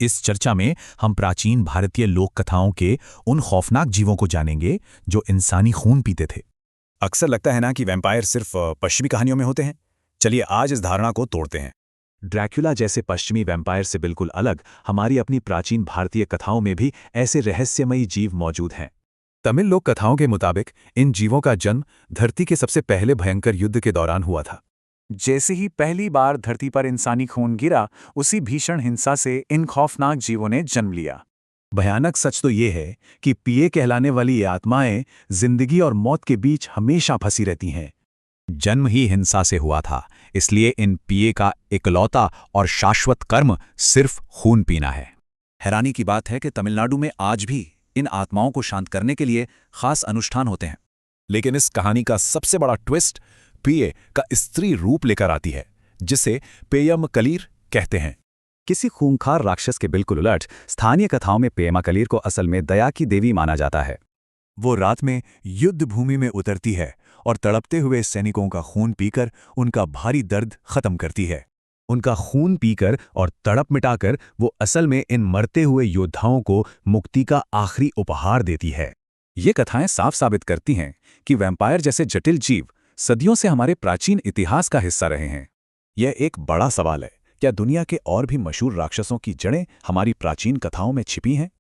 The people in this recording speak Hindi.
इस चर्चा में हम प्राचीन भारतीय लोक कथाओं के उन खौफनाक जीवों को जानेंगे जो इंसानी खून पीते थे। अक्सर लगता है ना कि वैम्पायर सिर्फ पश्चिमी कहानियों में होते हैं। चलिए आज इस धारणा को तोड़ते हैं। ड्रैक्युला जैसे पश्चिमी वैम्पायर से बिल्कुल अलग हमारी अपनी प्राचीन भारतीय कथाओं में भी ऐसे रहस्यमयी जीव मौजूद हैं। तमिल लोक कथाओं के मुताबिक इन जीवों का जन्म धरती के सबसे पहले भयंकर युद्ध के दौरान हुआ था। जैसे ही पहली बार धरती पर इंसानी खून गिरा, उसी भीषण हिंसा से इन खौफनाक जीवों ने जन्म लिया। भयानक सच तो ये है कि पिए कहलाने वाली ये आत्माएं जिंदगी और मौत के बीच हमेशा फंसी रहती हैं। जन्म ही हिंसा से हुआ था, इसलिए इन पिए का इकलौता और शाश्वत कर्म सिर्फ खून पीना है। हैरानी की बात है कि तमिलनाडु में आज भी इन आत्माओं को शांत करने के लिए खास अनुष्ठान होते हैं। लेकिन इस कहानी का सबसे बड़ा ट्विस्ट पिए का स्त्री रूप लेकर आती है, जिसे पेयम कलीर कहते हैं। किसी खूंखार राक्षस के बिल्कुल उलट स्थानीय कथाओं में पेयमाकलीर को असल में दया की देवी माना जाता है। वो रात में युद्ध भूमि में उतरती है और तड़पते हुए सैनिकों का खून पीकर उनका भारी दर्द खत्म करती है। उनका खून पीकर और तड़प मिटाकर वो असल में इन मरते हुए योद्धाओं को मुक्ति का आखिरी उपहार देती है। ये कथाएं साफ साबित करती हैं कि वैम्पायर जैसे जटिल जीव सदियों से हमारे प्राचीन इतिहास का हिस्सा रहे हैं। यह एक बड़ा सवाल है, क्या दुनिया के और भी मशहूर राक्षसों की जड़ें हमारी प्राचीन कथाओं में छिपी हैं?